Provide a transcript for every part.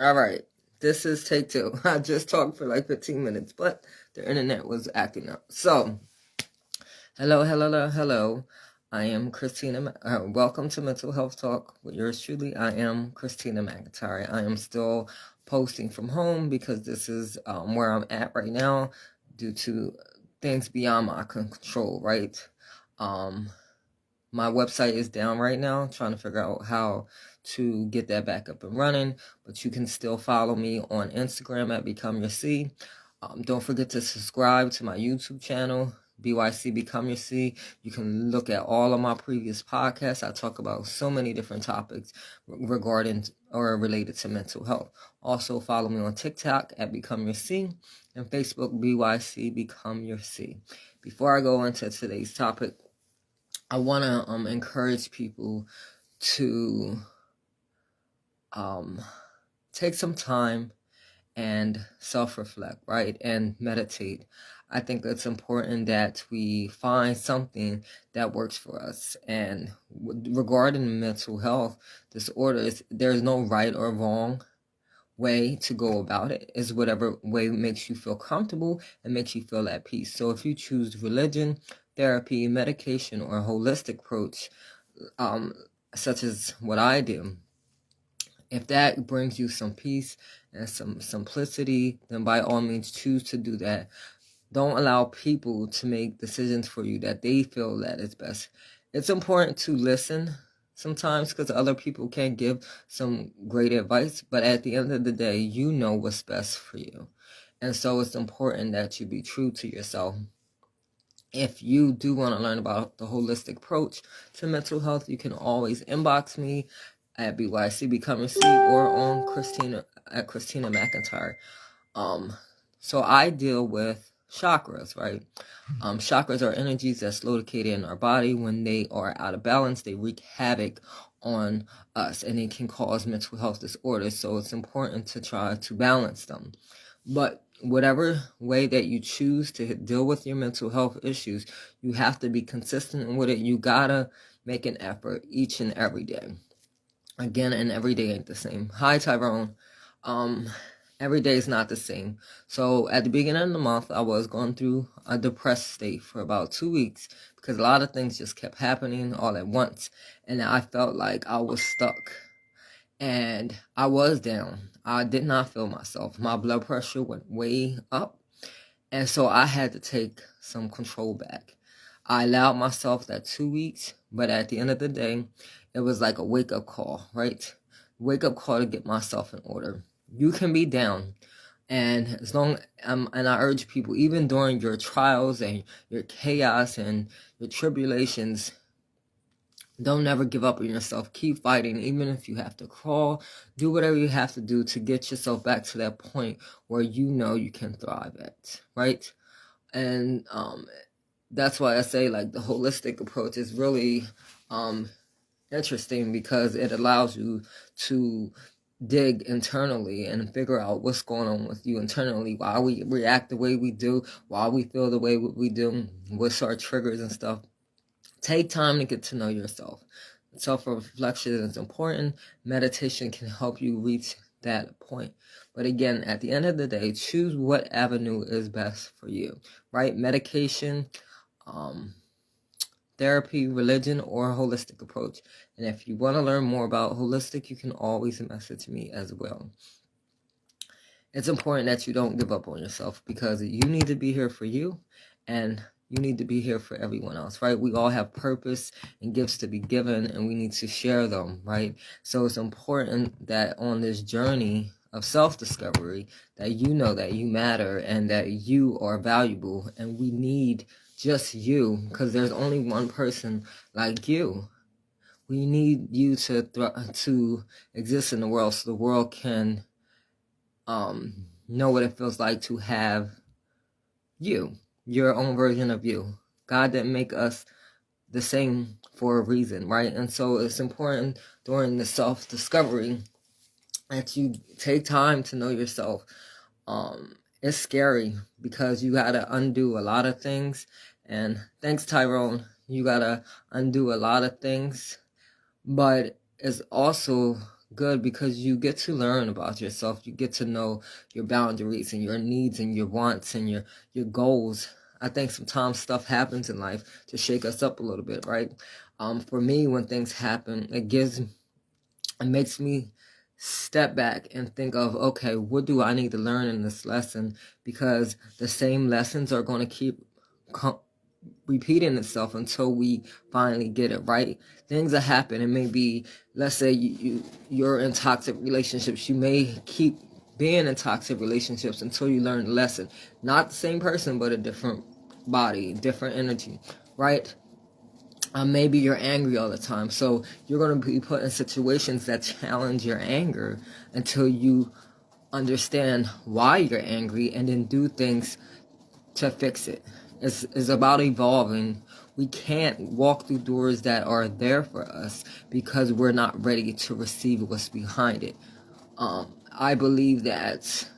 All right, this is take two. I just talked for like 15 minutes, but the internet was acting up. So, hello. I am Christina. Welcome to Mental Health Talk with yours truly. I am Christina McIntyre. I am still posting from home because this is where I'm at right now due to things beyond my control, right? My website is down right now, trying to figure out how to get that back up and running, but you can still follow me on Instagram at Become Your C. Don't forget to subscribe to my YouTube channel, BYC Become Your C. You can look at all of my previous podcasts. I talk about so many different topics regarding or related to mental health. Also, follow me on TikTok at Become Your C and Facebook BYC Become Your C. Before I go into today's topic, I want to encourage people to take some time and self-reflect, right? And meditate. I think it's important that we find something that works for us. And regarding mental health disorders, there's no right or wrong way to go about it. Is whatever way makes you feel comfortable and makes you feel at peace. So if you choose religion, therapy, medication, or a holistic approach, such as what I do, if that brings you some peace and some simplicity, then by all means choose to do that. Don't allow people to make decisions for you that they feel that is best. It's important to listen sometimes because other people can give some great advice, but at the end of the day, you know what's best for you. And so it's important that you be true to yourself. If you do want to learn about the holistic approach to mental health, you can always inbox me at BYC Become Your C or on Christina McIntyre. So I deal with chakras, right? Chakras are energies that's located in our body. When they are out of balance, they wreak havoc on us and it can cause mental health disorders. So it's important to try to balance them. But whatever way that you choose to deal with your mental health issues, you have to be consistent with it. You gotta make an effort each and every day. Again, and every day ain't the same. Hi, Tyrone. Every day is not the same. So at the beginning of the month, I was going through a depressed state for about 2 weeks because a lot of things just kept happening all at once. And I felt like I was stuck. And I was down. I did not feel myself. My blood pressure went way up. And so I had to take some control back. I allowed myself that 2 weeks, but at the end of the day, it was like a wake-up call, right? Wake-up call to get myself in order. You can be down. And as long, and I urge people, even during your trials and your chaos and your tribulations, don't never give up on yourself. Keep fighting, even if you have to crawl. Do whatever you have to do to get yourself back to that point where you know you can thrive at, right? And that's why I say like the holistic approach is really interesting because it allows you to dig internally and figure out what's going on with you internally, why we react the way we do, why we feel the way we do, what's our triggers and stuff. Take time to get to know yourself. Self-reflection is important. Meditation can help you reach that point. But again, at the end of the day, choose what avenue is best for you, right? Medication, therapy, religion, or a holistic approach. And if you want to learn more about holistic, you can always message me as well. It's important that you don't give up on yourself because you need to be here for you and you need to be here for everyone else, right? We all have purpose and gifts to be given and we need to share them, right? So it's important that on this journey of self-discovery that you know that you matter and that you are valuable and we need just you because there's only one person like you. We need you to exist in the world so the world can know what it feels like to have you, your own version of you. God didn't make us the same for a reason, right? And so it's important during the self-discovery that you take time to know yourself. It's scary because you gotta undo a lot of things. And thanks, Tyrone. You gotta undo a lot of things. But it's also good because you get to learn about yourself. You get to know your boundaries and your needs and your wants and your goals. I think sometimes stuff happens in life to shake us up a little bit, right? For me, when things happen, it makes me step back and think of, okay, what do I need to learn in this lesson? Because the same lessons are going to keep repeating itself until we finally get it right. Things that happen, it may be, let's say you're in toxic relationships. You may keep being in toxic relationships until you learn the lesson. Not the same person, but a different body, different energy, right? Maybe you're angry all the time, so you're going to be put in situations that challenge your anger until you understand why you're angry and then do things to fix it. It's about evolving. We can't walk through doors that are there for us because we're not ready to receive what's behind it. I believe that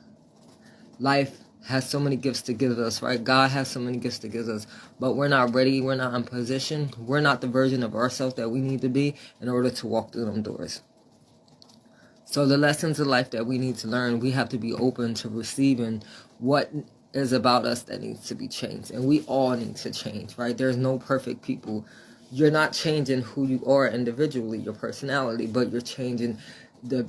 life has so many gifts to give us, right? God has so many gifts to give us, but we're not ready. We're not in position. We're not the version of ourselves that we need to be in order to walk through them doors. So the lessons of life that we need to learn, we have to be open to receiving what is about us that needs to be changed. And we all need to change, right? There's no perfect people. You're not changing who you are individually, your personality, but you're changing the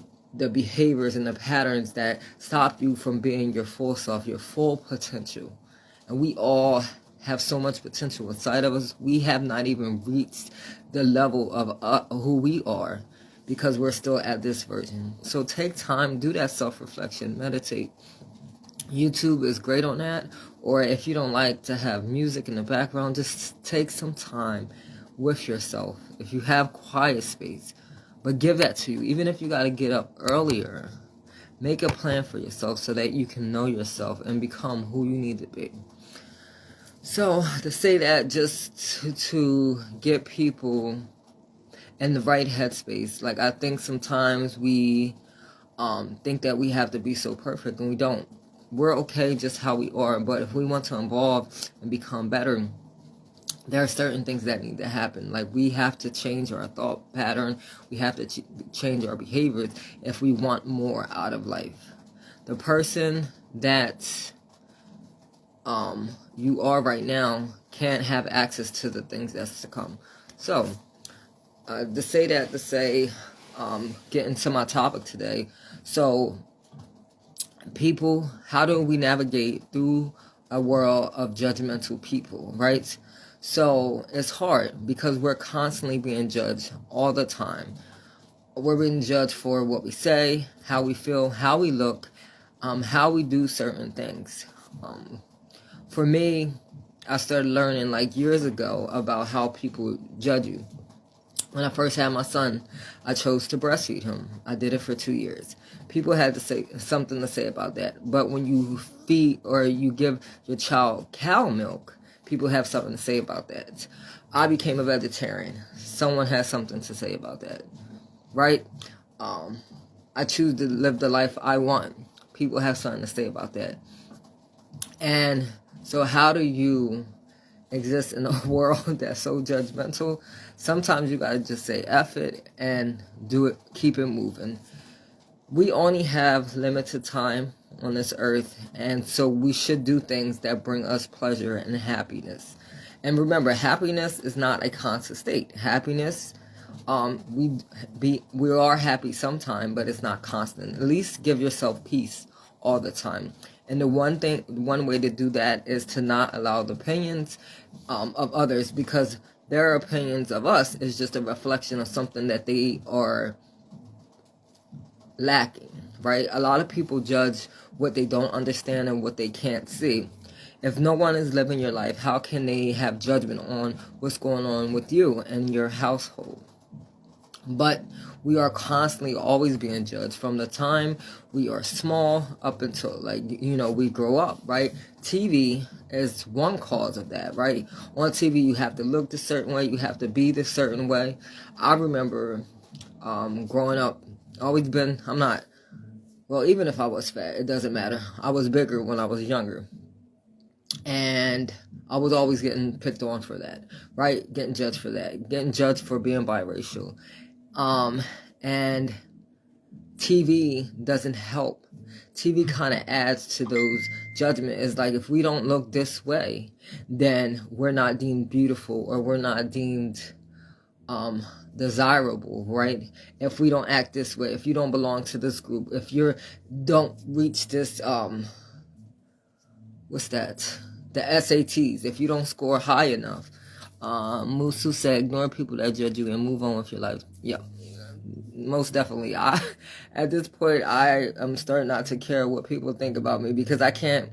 behaviors and the patterns that stop you from being your full self, your full potential. And we all have so much potential inside of us. We have not even reached the level of who we are because we're still at this version. So take time, do that self-reflection, meditate. YouTube is great on that. Or if you don't like to have music in the background, just take some time with yourself. If you have quiet space, but give that to you. Even if you got to get up earlier, make a plan for yourself so that you can know yourself and become who you need to be. So to say that, just to get people in the right headspace. Like, I think sometimes we think that we have to be so perfect, and we don't. We're okay just how we are, but if we want to evolve and become better, there are certain things that need to happen. Like, we have to change our thought pattern. We have to change our behaviors if we want more out of life. The person that you are right now can't have access to the things that's to come. So, get into my topic today. So, people, how do we navigate through a world of judgmental people, right? So it's hard because we're constantly being judged all the time. We're being judged for what we say, how we feel, how we look, how we do certain things. For me, I started learning like years ago about how people judge you. When I first had my son, I chose to breastfeed him. I did it for 2 years. People had to say something to say about that. But when you feed or you give your child cow milk, people have something to say about that. I became a vegetarian. Someone has something to say about that, right? I choose to live the life I want. People have something to say about that. And so how do you exist in a world that's so judgmental? Sometimes you gotta just say F it and do it, keep it moving. We only have limited time on this earth, and so we should do things that bring us pleasure and happiness. And remember, happiness is not a constant state. Happiness, we are happy sometime, but it's not constant. At least give yourself peace all the time. And the one way to do that is to not allow the opinions of others, because their opinions of us is just a reflection of something that they are lacking, right? A lot of people judge what they don't understand and what they can't see. If no one is living your life, how can they have judgment on what's going on with you and your household? But we are constantly always being judged from the time we are small up until, we grow up, right? TV is one cause of that, right? On TV, you have to look a certain way. You have to be the certain way. I remember growing up, even if I was fat, it doesn't matter. I was bigger when I was younger. And I was always getting picked on for that, right? Getting judged for that. Getting judged for being biracial. And TV doesn't help. TV kind of adds to those judgments. It's like, if we don't look this way, then we're not deemed beautiful, or we're not deemed desirable, right? If we don't act this way, if you don't belong to this group, if you don't reach this what's that, the SATs, if you don't score high enough, Musu said, ignore people that judge you and move on with your life. Yeah, most definitely. At this point, I am starting not to care what people think about me, because I can't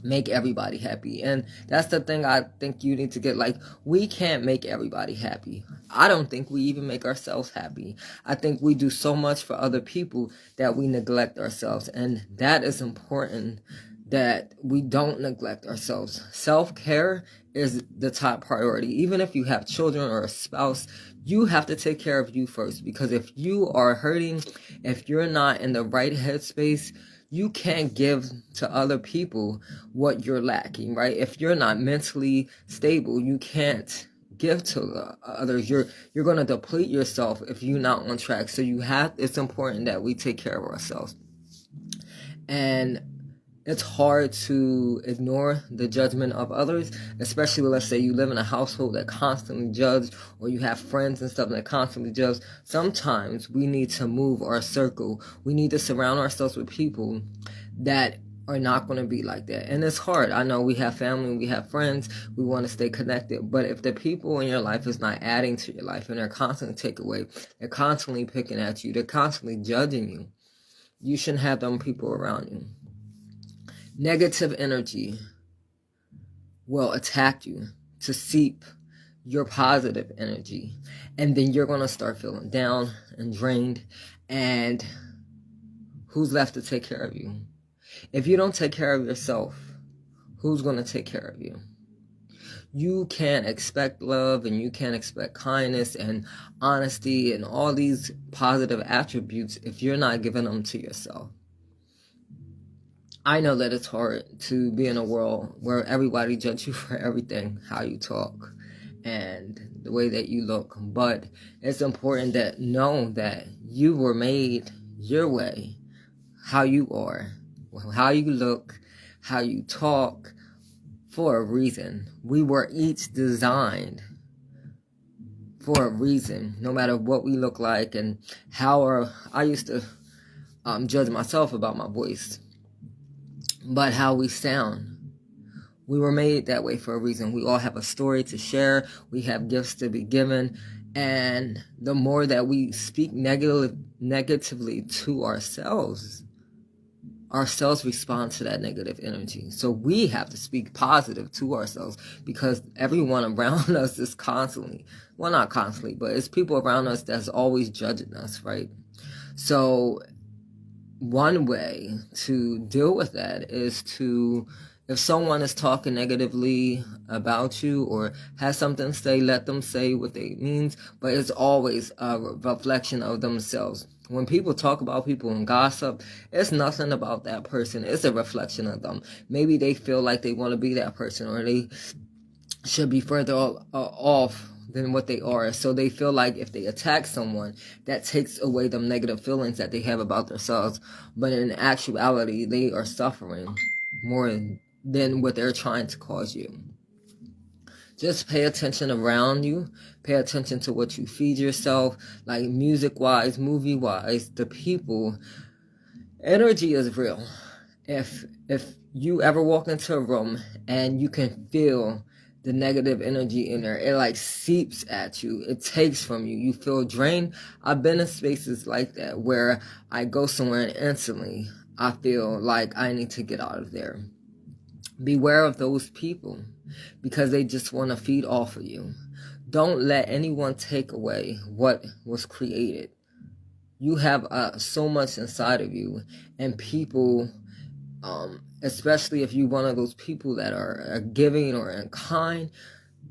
make everybody happy. And that's the thing I think you need to get. Like, we can't make everybody happy. I don't think we even make ourselves happy. I think we do so much for other people that we neglect ourselves. And that is important, that we don't neglect ourselves. Self-care is the top priority. Even if you have children or a spouse, you have to take care of you first. Because if you are hurting, if you're not in the right headspace, you can't give to other people what you're lacking, right? If you're not mentally stable, you can't give to others. You're going to deplete yourself if you're not on track. So it's important that we take care of ourselves. And it's hard to ignore the judgment of others, especially, let's say you live in a household that constantly judge, or you have friends and stuff that constantly judge. Sometimes we need to move our circle. We need to surround ourselves with people that are not going to be like that. And it's hard. I know we have family, we have friends, we want to stay connected. But if the people in your life is not adding to your life, and they're constantly taking away, they're constantly picking at you, they're constantly judging you, you shouldn't have them people around you. Negative energy will attack you to seep your positive energy. And then you're going to start feeling down and drained. And who's left to take care of you? If you don't take care of yourself, who's going to take care of you? You can't expect love, and you can't expect kindness and honesty and all these positive attributes if you're not giving them to yourself. I know that it's hard to be in a world where everybody judges you for everything, how you talk and the way that you look. But it's important that know that you were made your way, how you are, how you look, how you talk, for a reason. We were each designed for a reason, no matter what we look like and how I used to judge myself about my voice. But how we sound. We were made that way for a reason. We all have a story to share. We have gifts to be given. And the more that we speak negatively to ourselves respond to that negative energy. So we have to speak positive to ourselves, because everyone around us is constantly, well, not constantly, but it's people around us that's always judging us, right? So one way to deal with that is to, if someone is talking negatively about you or has something to say, let them say what they means, but it's always a reflection of themselves. When people talk about people and gossip, it's nothing about that person. It's a reflection of them. Maybe they feel like they want to be that person, or they should be further off than what they are. So they feel like if they attack someone, that takes away them negative feelings that they have about themselves. But in actuality, they are suffering more than what they're trying to cause you. Just pay attention around you. Pay attention to what you feed yourself, like music-wise, movie-wise, the people. Energy is real. If you ever walk into a room and you can feel the negative energy in there, it like seeps at you, it takes from you, you feel drained. I've been in spaces like that where I go somewhere and instantly I feel like I need to get out of there. Beware of those people, because they just want to feed off of you. Don't let anyone take away what was created. You have so much inside of you, and people, especially if you're one of those people that are giving or kind,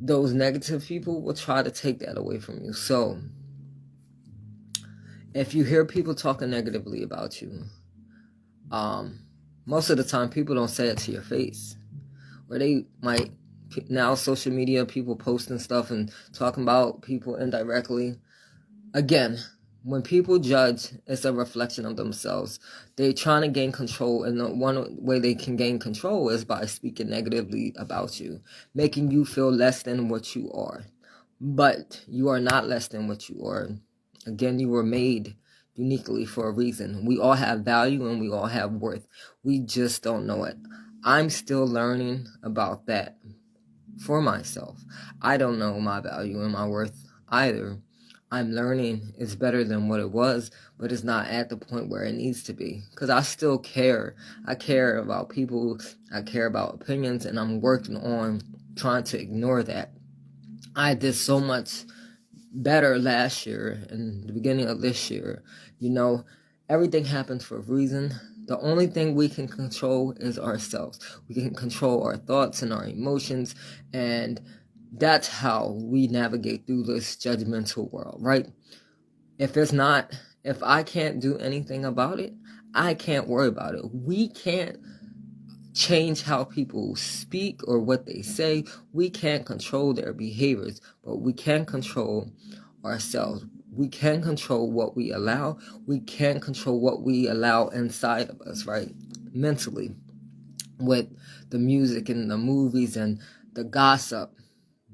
those negative people will try to take that away from you. So if you hear people talking negatively about you, most of the time people don't say it to your face, or they might. Now social media, people posting stuff and talking about people indirectly. Again, When people judge, it's a reflection of themselves. They're trying to gain control, and the one way they can gain control is by speaking negatively about you, making you feel less than what you are. But you are not less than what you are. Again, you were made uniquely for a reason. We all have value and we all have worth. We just don't know it. I'm still learning about that for myself. I don't know my value and my worth either. I'm learning it's better than what it was, but it's not at the point where it needs to be. Because I still care. I care about people. I care about opinions, and I'm working on trying to ignore that. I did so much better last year and the beginning of this year. Everything happens for a reason. The only thing we can control is ourselves. We can control our thoughts and our emotions, and that's how we navigate through this judgmental world, right? If I can't do anything about it, I can't worry about it. We can't change how people speak or what they say. We can't control their behaviors, but we can control ourselves. We can control what we allow. We can control what we allow inside of us, right? Mentally, with the music and the movies and the gossip.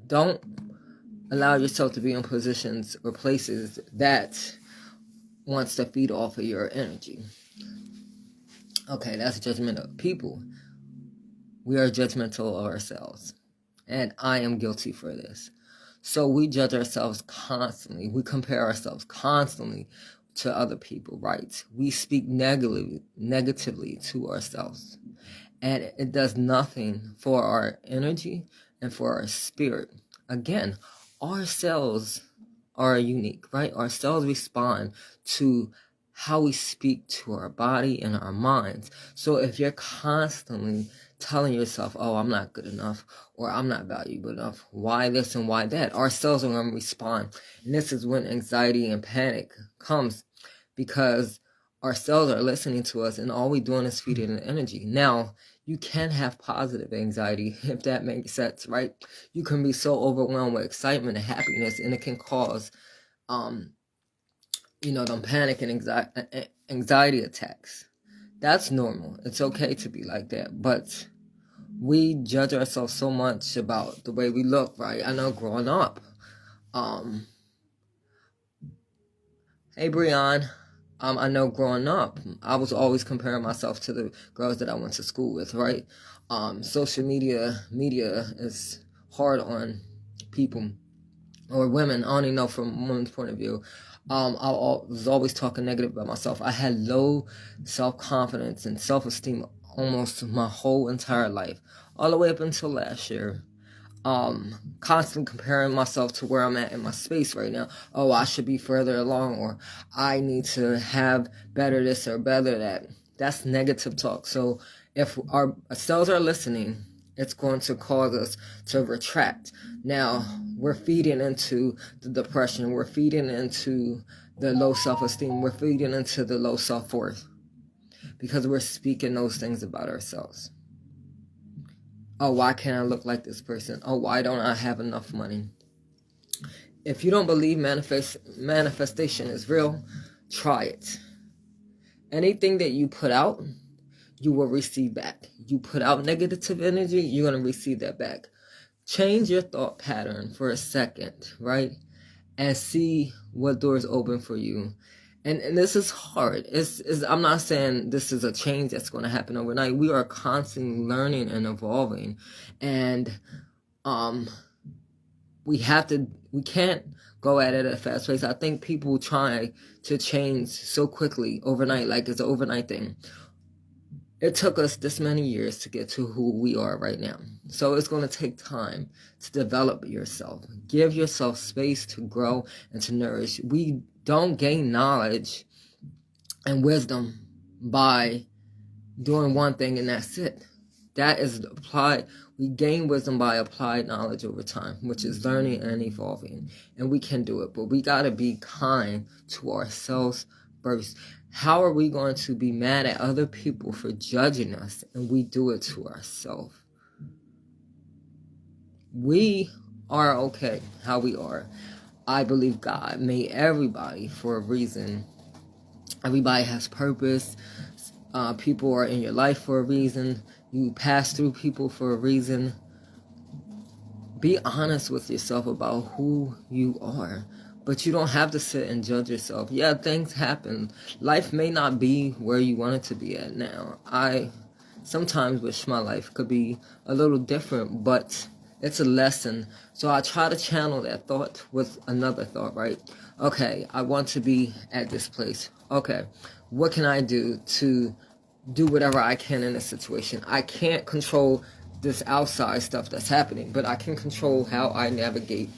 Don't allow yourself to be in positions or places that wants to feed off of your energy. Okay, that's judgmental. People, we are judgmental of ourselves. And I am guilty for this. So we judge ourselves constantly. We compare ourselves constantly to other people, right? We speak negatively to ourselves. And it does nothing for our energy and for our spirit. Again, our cells are unique, right? Our cells respond to how we speak to our body and our minds. So if you're constantly telling yourself, oh, I'm not good enough, or I'm not valuable enough, why this and why that, our cells are going to respond. And this is when anxiety and panic comes, because our cells are listening to us, and all we're doing is feeding the energy. Now, you can have positive anxiety, if that makes sense, right? You can be so overwhelmed with excitement and happiness, and it can cause, them panic and anxiety attacks. That's normal. It's okay to be like that, but we judge ourselves so much about the way we look, right? I know growing up, hey, Breon. I know growing up, I was always comparing myself to the girls that I went to school with, right? Social media is hard on people or women. I only know from women's point of view. I was always talking negative about myself. I had low self-confidence and self-esteem almost my whole entire life, all the way up until last year. Constantly comparing myself to where I'm at in my space right now. Oh, I should be further along, or I need to have better this or better that. That's negative talk. So if our cells are listening, it's going to cause us to retract. Now, we're feeding into the depression. We're feeding into the low self-esteem. We're feeding into the low self-worth, because we're speaking those things about ourselves. Oh, why can't I look like this person? Oh, why don't I have enough money? If you don't believe manifestation is real, try it. Anything that you put out, you will receive back. You put out negative energy, you're going to receive that back. Change your thought pattern for a second, right? And see what doors open for you. And this is hard. I'm not saying this is a change that's going to happen overnight. We are constantly learning and evolving. And we can't go at it at a fast pace. I think people try to change so quickly overnight, like it's an overnight thing. It took us this many years to get to who we are right now. So it's going to take time to develop yourself. Give yourself space to grow and to nourish. We don't gain knowledge and wisdom by doing one thing and that's it. That is applied. We gain wisdom by applied knowledge over time, which is learning and evolving. And we can do it, but we got to be kind to ourselves first. How are we going to be mad at other people for judging us and we do it to ourselves? We are okay how we are. I believe God made everybody for a reason. Everybody has purpose. People are in your life for a reason. You pass through people for a reason. Be honest with yourself about who you are. But you don't have to sit and judge yourself. Yeah, things happen. Life may not be where you want it to be at now. I sometimes wish my life could be a little different, but it's a lesson. So I try to channel that thought with another thought, right? Okay, I want to be at this place. Okay, what can I do to do whatever I can in this situation? I can't control this outside stuff that's happening, but I can control how I navigate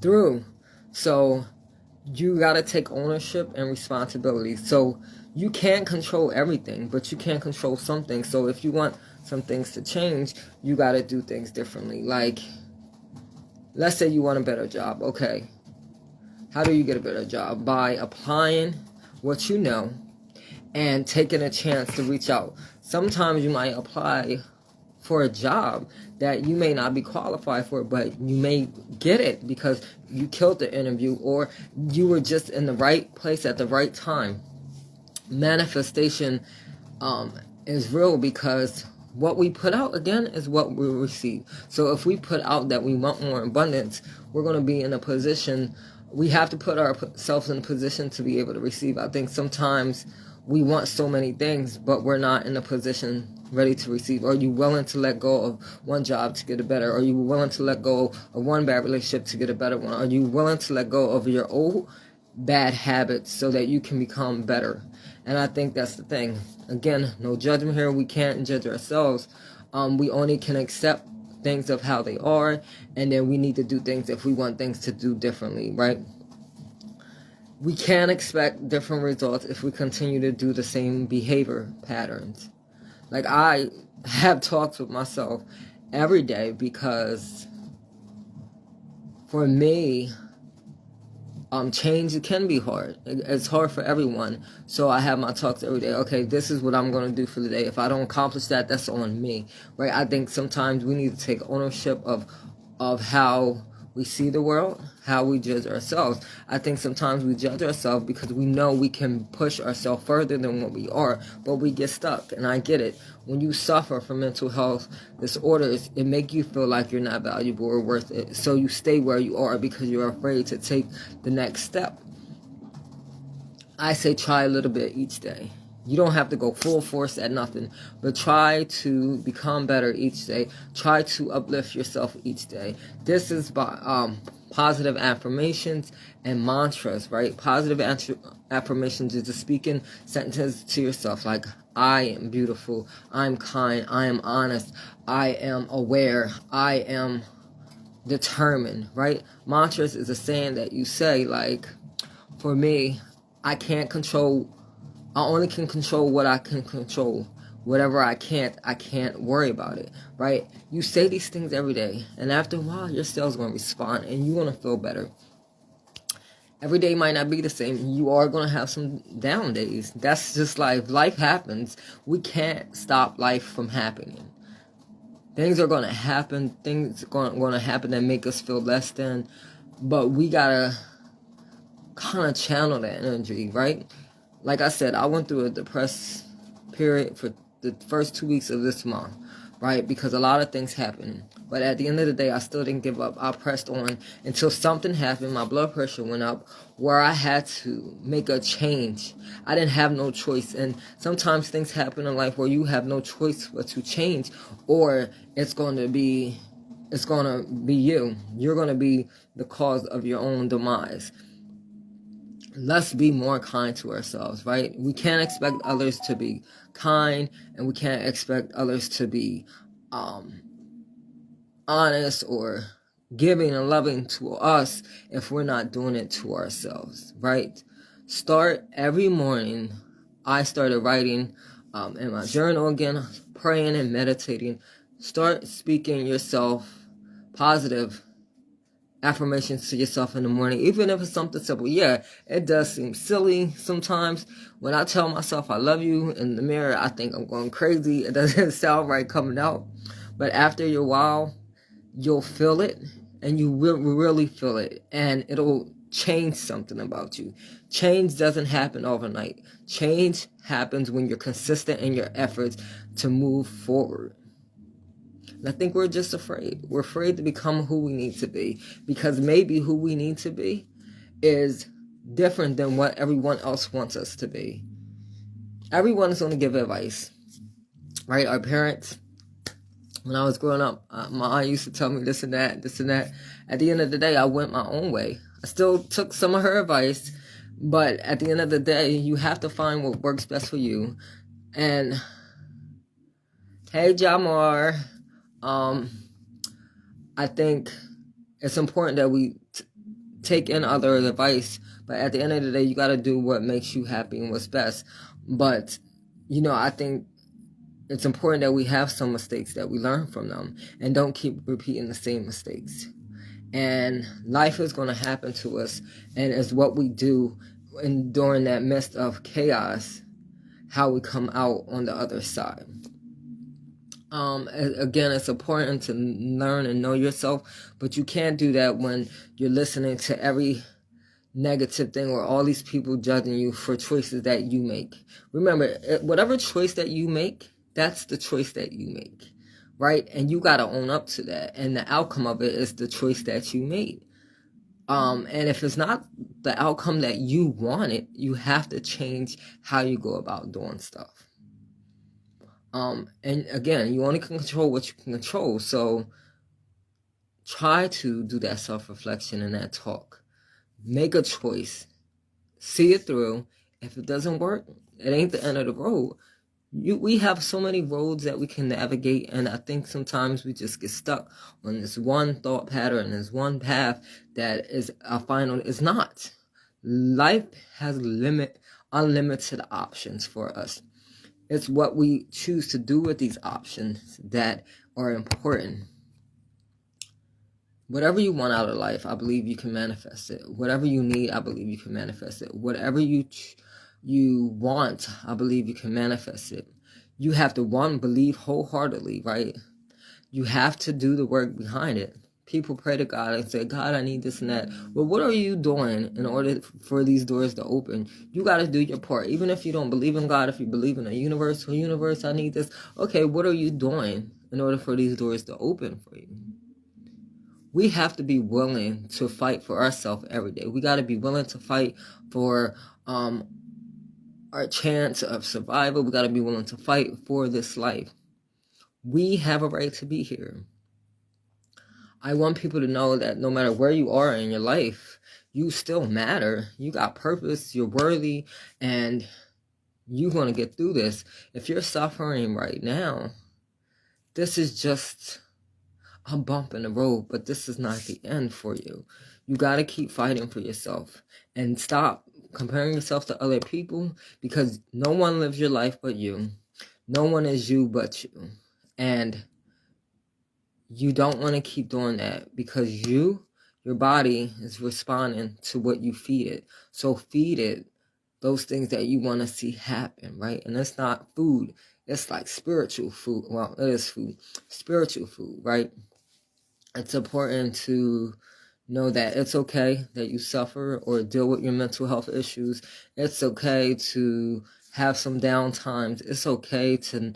through. So you got to take ownership and responsibility. So you can't control everything, but you can control some things. So if you want some things to change, you got to do things differently. Like, let's say you want a better job. Okay, how do you get a better job? By applying what you know and taking a chance to reach out. Sometimes you might apply for a job that you may not be qualified for, but you may get it because you killed the interview, or you were just in the right place at the right time. Manifestation is real, because what we put out, again, is what we receive. So if we put out that we want more abundance, we're going to be in a position, we have to put ourselves in a position to be able to receive. I think sometimes we want so many things, but we're not in a position ready to receive. Are you willing to let go of one job to get a better? Are you willing to let go of one bad relationship to get a better one? Are you willing to let go of your old bad habits so that you can become better? And I think that's the thing. Again, no judgment here. We can't judge ourselves. We only can accept things of how they are, and then we need to do things if we want things to do differently, right? We can't expect different results if we continue to do the same behavior patterns. Like, I have talks with myself every day, because for me, change can be hard. It's hard for everyone. So I have my talks every day. Okay, this is what I'm going to do for the day. If I don't accomplish that, that's on me, right? I think sometimes we need to take ownership of how we see the world, how we judge ourselves. I think sometimes we judge ourselves because we know we can push ourselves further than what we are, but we get stuck. And I get it. When you suffer from mental health disorders, it makes you feel like you're not valuable or worth it. So you stay where you are because you're afraid to take the next step. I say try a little bit each day. You don't have to go full force at nothing, but try to become better each day. Try to uplift yourself each day. This is by positive affirmations and mantras, right? Positive affirmations is just speaking sentences to yourself like, I am beautiful, I'm kind, I am honest, I am aware, I am determined, right? Mantras is a saying that you say, like, for me, I only can control what I can control. Whatever I can't worry about it, right? You say these things every day, and after a while, your cell's going to respond, and you're going to feel better. Every day might not be the same. You are going to have some down days. That's just life. Life happens. We can't stop life from happening. Things are going to happen. Things are going to happen that make us feel less than, but we got to kind of channel that energy, right? Like I said, I went through a depressed period for the first 2 weeks of this month, right? Because a lot of things happened. But at the end of the day, I still didn't give up. I pressed on until something happened. My blood pressure went up where I had to make a change. I didn't have no choice. And sometimes things happen in life where you have no choice but to change, or it's going to be you. You're going to be the cause of your own demise. Let's be more kind to ourselves, right? We can't expect others to be kind, and we can't expect others to be honest or giving and loving to us if we're not doing it to ourselves, right? Start every morning. I started writing in my journal again, praying and meditating. Start speaking yourself positive affirmations to yourself in the morning, even if it's something simple. Yeah, it does seem silly sometimes. When I tell myself I love you in the mirror, I think I'm going crazy. It doesn't sound right coming out. But after a while, you'll feel it, and you will really feel it, and it'll change something about you. Change doesn't happen overnight. Change happens when you're consistent in your efforts to move forward. And I think we're just afraid. We're afraid to become who we need to be, because maybe who we need to be is different than what everyone else wants us to be. Everyone is going to give advice, right? Our parents, when I was growing up, my aunt used to tell me this and that, this and that. At the end of the day, I went my own way. I still took some of her advice, but at the end of the day, you have to find what works best for you. And hey, Jamar, I think it's important that we take in other advice, but at the end of the day, you got to do what makes you happy and what's best. But, I think it's important that we have some mistakes, that we learn from them and don't keep repeating the same mistakes. And life is going to happen to us, and it's what we do during that midst of chaos, how we come out on the other side. Again, it's important to learn and know yourself, but you can't do that when you're listening to every negative thing or all these people judging you for choices that you make. Remember, whatever choice that you make, that's the choice that you make, right? And you got to own up to that. And the outcome of it is the choice that you made. And if it's not the outcome that you wanted, you have to change how you go about doing stuff. And again, you only can control what you can control. So try to do that self-reflection and that talk. Make a choice. See it through. If it doesn't work, it ain't the end of the road. We have so many roads that we can navigate, and I think sometimes we just get stuck on this one thought pattern, this one path that is our final. It's not. Life has unlimited options for us. It's what we choose to do with these options that are important. Whatever you want out of life, I believe you can manifest it. Whatever you need, I believe you can manifest it. Whatever you want, I believe you can manifest it. You have to, believe wholeheartedly, right? You have to do the work behind it. People pray to God and say, God, I need this and that. Well, what are you doing in order for these doors to open? You got to do your part. Even if you don't believe in God, if you believe in a universe, I need this. Okay, what are you doing in order for these doors to open for you? We have to be willing to fight for ourselves every day. We got to be willing to fight for our chance of survival. We got to be willing to fight for this life. We have a right to be here. I want people to know that no matter where you are in your life, you still matter. You got purpose, you're worthy, and you're going to get through this. If you're suffering right now, this is just a bump in the road, but this is not the end for you. You got to keep fighting for yourself and stop comparing yourself to other people, because no one lives your life but you. No one is you but you. And you don't want to keep doing that, because your body is responding to what you feed it. So feed it those things that you want to see happen, right? And it's not food. It's like spiritual food. Well, it is food. Spiritual food, right? It's important to know that it's okay that you suffer or deal with your mental health issues. It's okay to have some down times. It's okay to,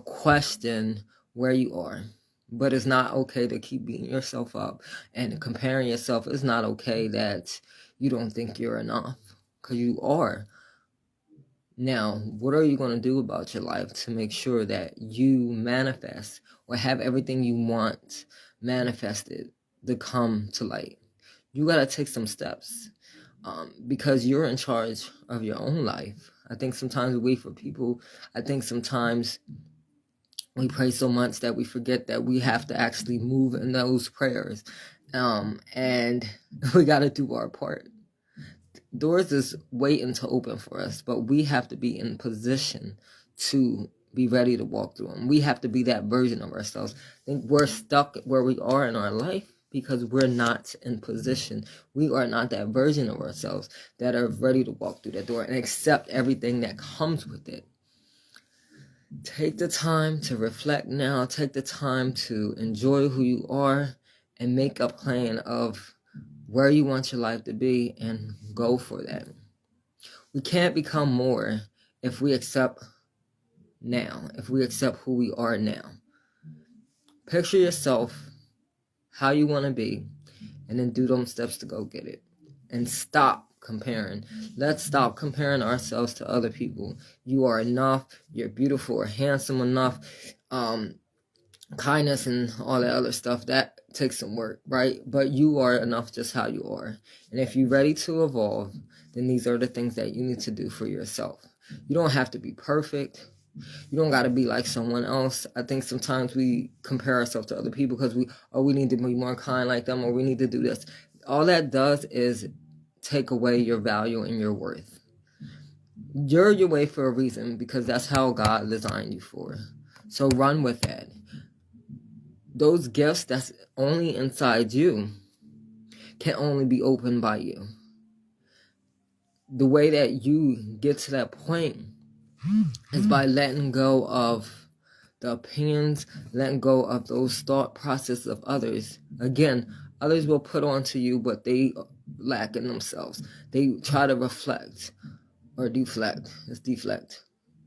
question where you are. But it's not okay to keep beating yourself up and comparing yourself. It's not okay that you don't think you're enough, because you are. Now, what are you going to do about your life to make sure that you manifest or have everything you want manifested to come to light? You got to take some steps, because you're in charge of your own life. I think sometimes we wait for people. I think sometimes we pray so much that we forget that we have to actually move in those prayers. And we got to do our part. Doors is waiting to open for us, but we have to be in position to be ready to walk through them. We have to be that version of ourselves. I think we're stuck where we are in our life because we're not in position. We are not that version of ourselves that are ready to walk through that door and accept everything that comes with it. Take the time to reflect now. Take the time to enjoy who you are and make a plan of where you want your life to be and go for that. We can't become more if we accept now, if we accept who we are now. Picture yourself how you want to be, and then do those steps to go get it. And stop comparing. Let's stop comparing ourselves to other people. You are enough. You're beautiful or handsome enough. Kindness and all that other stuff, that takes some work, right? But you are enough just how you are. And if you're ready to evolve, then these are the things that you need to do for yourself. You don't have to be perfect. You don't got to be like someone else. I think sometimes we compare ourselves to other people because we need to be more kind like them, or we need to do this. All that does is take away your value and your worth. You're your way for a reason, because that's how God designed you for. So run with that. Those gifts that's only inside you can only be opened by you. The way that you get to that point is by letting go of the opinions, letting go of those thought processes of others. Again, others will put onto you what they lack in themselves. They try to reflect or deflect. It's deflect.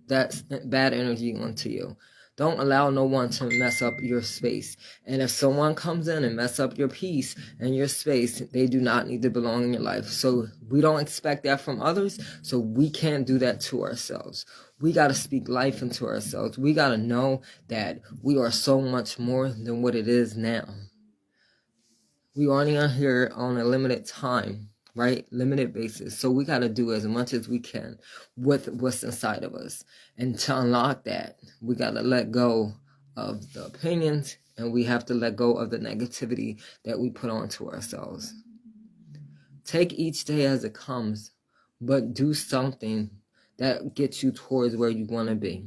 That's bad energy onto you. Don't allow no one to mess up your space. And if someone comes in and mess up your peace and your space, they do not need to belong in your life. So we don't expect that from others, so we can't do that to ourselves. We got to speak life into ourselves. We got to know that we are so much more than what it is now. We only are here on a limited time, right? Limited basis. So we got to do as much as we can with what's inside of us. And to unlock that, we got to let go of the opinions, and we have to let go of the negativity that we put onto ourselves. Take each day as it comes, but do something that gets you towards where you want to be.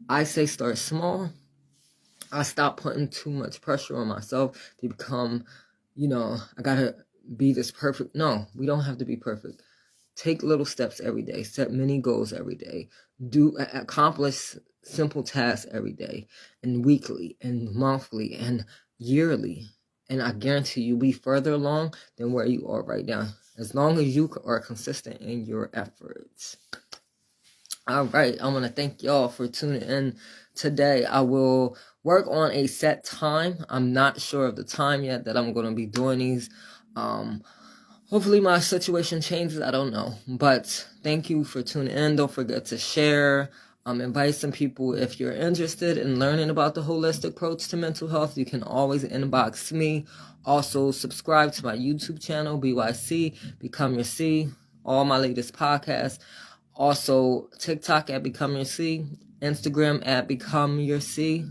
I say start small. I stopped putting too much pressure on myself to become, I gotta be this perfect. No, we don't have to be perfect. Take little steps every day. Set mini goals every day. Accomplish simple tasks every day, and weekly, and monthly, and yearly. And I guarantee you'll be further along than where you are right now, as long as you are consistent in your efforts. All right, I want to thank y'all for tuning in today. I will work on a set time. I'm not sure of the time yet that I'm going to be doing these. Hopefully my situation changes. I don't know. But thank you for tuning in. Don't forget to share. Invite some people. If you're interested in learning about the holistic approach to mental health, you can always inbox me. Also, subscribe to my YouTube channel, BYC Become Your C. All my latest podcasts. Also, TikTok at Become Your C, Instagram at Become Your C,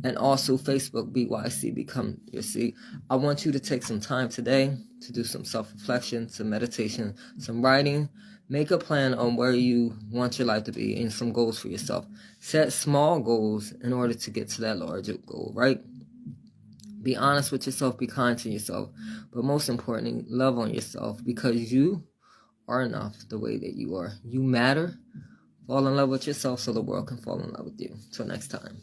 and also Facebook, BYC Become Your C. I want you to take some time today to do some self-reflection, some meditation, some writing. Make a plan on where you want your life to be and some goals for yourself. Set small goals in order to get to that larger goal, right? Be honest with yourself, be kind to yourself, but most importantly, love on yourself, because you are enough the way that you are. You matter. Fall in love with yourself so the world can fall in love with you. Till next time.